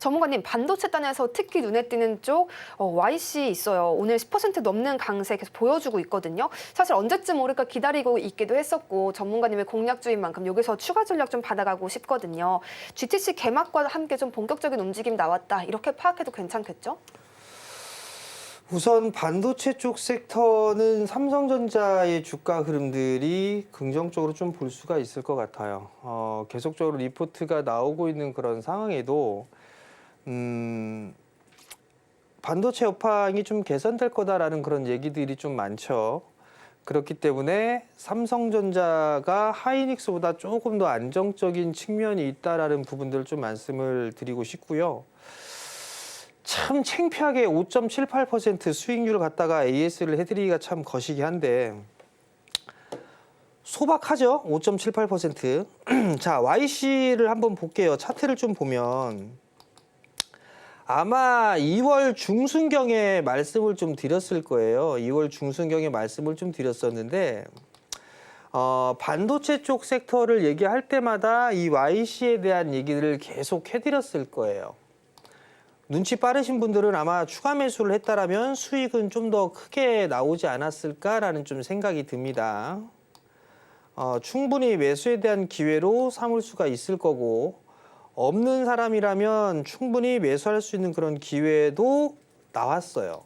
전문가님, 반도체단에서 특히 눈에 띄는 쪽 YC 있어요. 오늘 10% 넘는 강세 계속 보여주고 있거든요. 사실 언제쯤 오를까 기다리고 있기도 했었고 전문가님의 공략주인 만큼 여기서 추가 전략 좀 받아가고 싶거든요. GTC 개막과 함께 좀 본격적인 움직임 나왔다. 이렇게 파악해도 괜찮겠죠? 우선 반도체 쪽 섹터는 삼성전자의 주가 흐름들이 긍정적으로 좀 볼 수가 있을 것 같아요. 계속적으로 리포트가 나오고 있는 그런 상황에도 반도체 업황이 좀 개선될 거다라는 그런 얘기들이 좀 많죠. 그렇기 때문에 삼성전자가 하이닉스보다 조금 더 안정적인 측면이 있다라는 부분들을 좀 말씀을 드리고 싶고요. 참 창피하게 5.78% 수익률을 갖다가 AS를 해드리기가 참 거시기 한데 소박하죠? 5.78%. 자, YC를 한번 볼게요. 차트를 좀 보면 아마 2월 중순경에 말씀을 좀 드렸을 거예요. 2월 중순경에 말씀을 좀 드렸었는데 반도체 쪽 섹터를 얘기할 때마다 이 YC에 대한 얘기를 계속 해드렸을 거예요. 눈치 빠르신 분들은 아마 추가 매수를 했다라면 수익은 좀 더 크게 나오지 않았을까라는 좀 생각이 듭니다. 충분히 매수에 대한 기회로 삼을 수가 있을 거고 없는 사람이라면 충분히 매수할 수 있는 그런 기회도 나왔어요.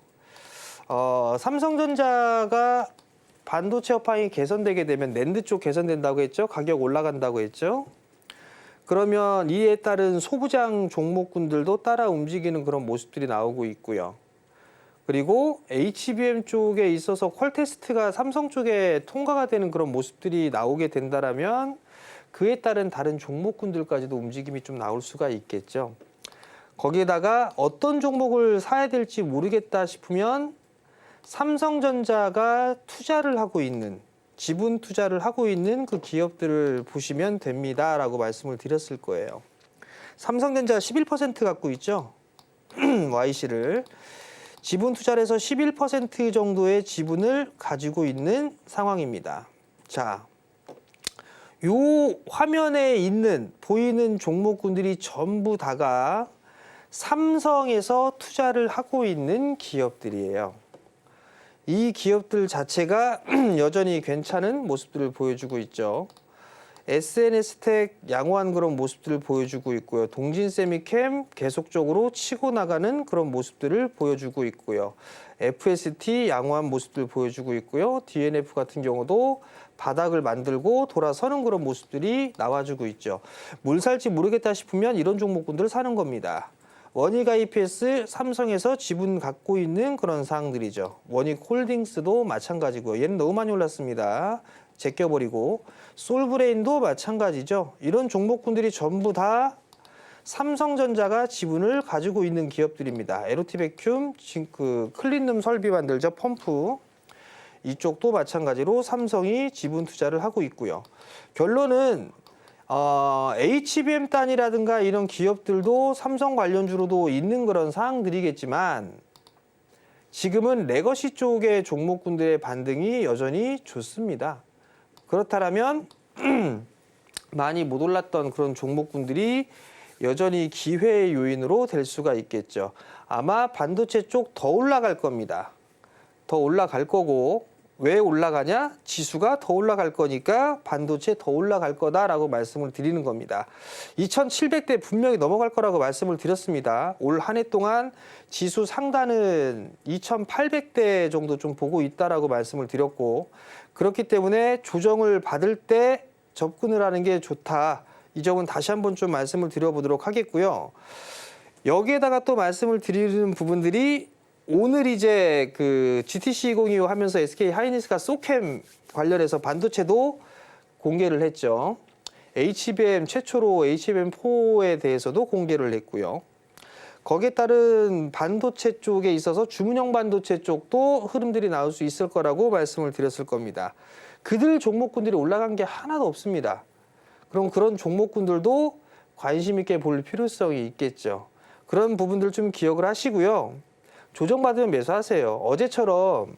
삼성전자가 반도체 업황이 개선되게 되면 낸드 쪽 개선된다고 했죠. 가격 올라간다고 했죠. 그러면 이에 따른 소부장 종목군들도 따라 움직이는 그런 모습들이 나오고 있고요. 그리고 HBM 쪽에 있어서 퀄테스트가 삼성 쪽에 통과가 되는 그런 모습들이 나오게 된다라면 그에 따른 다른 종목군들까지도 움직임이 좀 나올 수가 있겠죠. 거기에다가 어떤 종목을 사야 될지 모르겠다 싶으면 삼성전자가 투자를 하고 있는 지분 투자를 하고 있는 그 기업들을 보시면 됩니다라고 말씀을 드렸을 거예요. 삼성전자 11% 갖고 있죠. YC를. 지분 투자를 해서 11% 정도의 지분을 가지고 있는 상황입니다. 자, 요 화면에 있는 보이는 종목군들이 전부 다가 삼성에서 투자를 하고 있는 기업들이에요. 이 기업들 자체가 여전히 괜찮은 모습들을 보여주고 있죠. SNS텍 양호한 그런 모습들을 보여주고 있고요. 동진세미캠 계속적으로 치고 나가는 그런 모습들을 보여주고 있고요. FST 양호한 모습들을 보여주고 있고요. DNF 같은 경우도 바닥을 만들고 돌아서는 그런 모습들이 나와주고 있죠. 뭘 살지 모르겠다 싶으면 이런 종목군들을 사는 겁니다. 원익 IPS 삼성에서 지분 갖고 있는 그런 사항들이죠. 원익 홀딩스도 마찬가지고요. 얘는 너무 많이 올랐습니다. 제껴버리고 솔브레인도 마찬가지죠. 이런 종목군들이 전부 다 삼성전자가 지분을 가지고 있는 기업들입니다. LOT 백큐ම්, 클린룸 설비 만들죠. 펌프. 이쪽도 마찬가지로 삼성이 지분 투자를 하고 있고요. 결론은 HBM 단이라든가 이런 기업들도 삼성 관련주로도 있는 그런 사항들이겠지만 지금은 레거시 쪽의 종목군들의 반등이 여전히 좋습니다. 그렇다면 많이 못 올랐던 그런 종목군들이 여전히 기회의 요인으로 될 수가 있겠죠. 아마 반도체 쪽 더 올라갈 겁니다. 더 올라갈 거고 왜 올라가냐? 지수가 더 올라갈 거니까 반도체 더 올라갈 거다라고 말씀을 드리는 겁니다. 2700대 분명히 넘어갈 거라고 말씀을 드렸습니다. 올 한 해 동안 지수 상단은 2800대 정도 좀 보고 있다라고 말씀을 드렸고 그렇기 때문에 조정을 받을 때 접근을 하는 게 좋다. 이 점은 다시 한번 좀 말씀을 드려보도록 하겠고요. 여기에다가 또 말씀을 드리는 부분들이 오늘 이제 그 GTC 2025 하면서 SK 하이닉스가 소캠 관련해서 반도체도 공개를 했죠. HBM 최초로 HBM4에 대해서도 공개를 했고요. 거기에 따른 반도체 쪽에 있어서 주문형 반도체 쪽도 흐름들이 나올 수 있을 거라고 말씀을 드렸을 겁니다. 그들 종목군들이 올라간 게 하나도 없습니다. 그럼 그런 종목군들도 관심 있게 볼 필요성이 있겠죠. 그런 부분들 좀 기억을 하시고요. 조정받으면 매수하세요. 어제처럼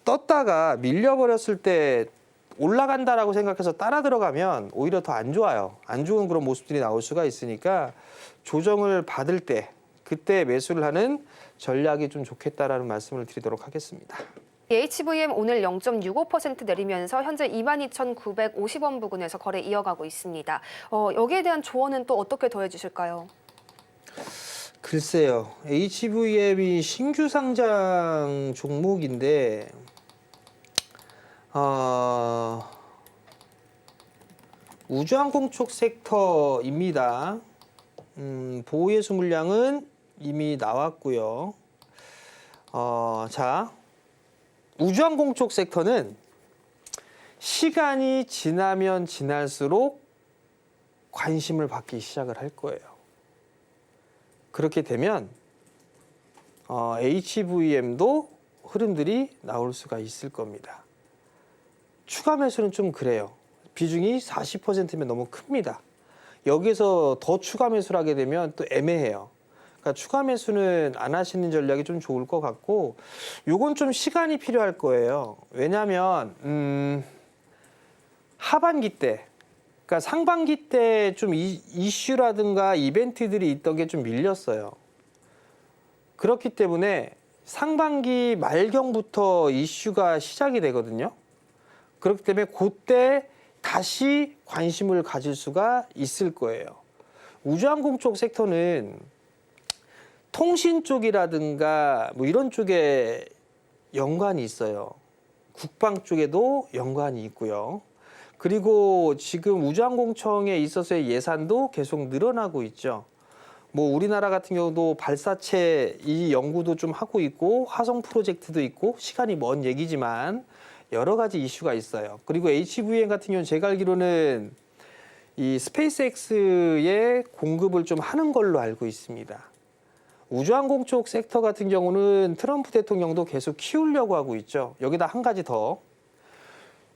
떴다가 밀려버렸을 때 올라간다라고 생각해서 따라 들어가면 오히려 더 안 좋아요. 안 좋은 그런 모습들이 나올 수가 있으니까 조정을 받을 때 그때 매수를 하는 전략이 좀 좋겠다라는 말씀을 드리도록 하겠습니다. HVM 오늘 0.65% 내리면서 현재 22,950원 부근에서 거래 이어가고 있습니다. 여기에 대한 조언은 또 어떻게 더해 주실까요? 글쎄요. HVM이 신규 상장 종목인데 우주항공 쪽 섹터입니다. 보호예수 물량은 이미 나왔고요. 자, 우주항공 쪽 섹터는 시간이 지나면 지날수록 관심을 받기 시작을 할 거예요. 그렇게 되면 HVM도 흐름들이 나올 수가 있을 겁니다. 추가 매수는 좀 그래요. 비중이 40%면 너무 큽니다. 여기서 더 추가 매수를 하게 되면 또 애매해요. 그러니까 추가 매수는 안 하시는 전략이 좀 좋을 것 같고, 요건 좀 시간이 필요할 거예요. 왜냐하면 하반기 때, 그러니까 상반기 때 좀 이슈라든가 이벤트들이 있던 게 좀 밀렸어요. 그렇기 때문에 상반기 말경부터 이슈가 시작이 되거든요. 그렇기 때문에 그때 다시 관심을 가질 수가 있을 거예요. 우주항공 쪽 섹터는 통신 쪽이라든가 뭐 이런 쪽에 연관이 있어요. 국방 쪽에도 연관이 있고요. 그리고 지금 우주항공청에 있어서의 예산도 계속 늘어나고 있죠. 뭐 우리나라 같은 경우도 발사체 이 연구도 좀 하고 있고 화성 프로젝트도 있고 시간이 먼 얘기지만 여러 가지 이슈가 있어요. 그리고 HVM 같은 경우는 제가 알기로는 이 스페이스X의 공급을 좀 하는 걸로 알고 있습니다. 우주항공 쪽 섹터 같은 경우는 트럼프 대통령도 계속 키우려고 하고 있죠. 여기다 한 가지 더.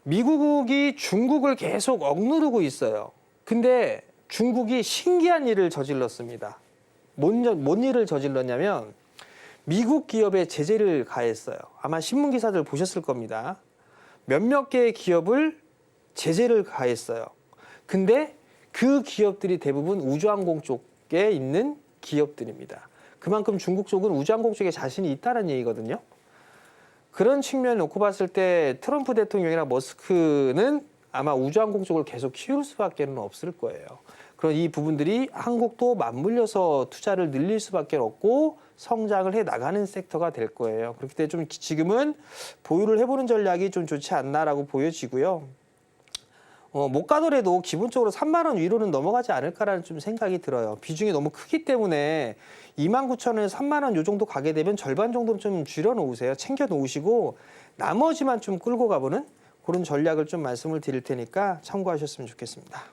미국이 중국을 계속 억누르고 있어요. 근데 중국이 신기한 일을 저질렀습니다. 뭔 일을 저질렀냐면 미국 기업에 제재를 가했어요. 아마 신문 기사들 보셨을 겁니다. 몇몇 개의 기업을 제재를 가했어요. 근데 그 기업들이 대부분 우주항공 쪽에 있는 기업들입니다. 그만큼 중국 쪽은 우주항공 쪽에 자신이 있다는 얘기거든요. 그런 측면을 놓고 봤을 때 트럼프 대통령이나 머스크는 아마 우주항공 쪽을 계속 키울 수밖에 없을 거예요. 그런 이 부분들이 한국도 맞물려서 투자를 늘릴 수밖에 없고 성장을 해 나가는 섹터가 될 거예요. 그렇기 때문에 좀 지금은 보유를 해보는 전략이 좀 좋지 않나라고 보여지고요. 못 가더라도 기본적으로 3만 원 위로는 넘어가지 않을까라는 좀 생각이 들어요. 비중이 너무 크기 때문에 29,000원에서 3만 원 요 정도 가게 되면 절반 정도는 좀 줄여 놓으세요. 챙겨 놓으시고 나머지만 좀 끌고 가보는 그런 전략을 좀 말씀을 드릴 테니까 참고하셨으면 좋겠습니다.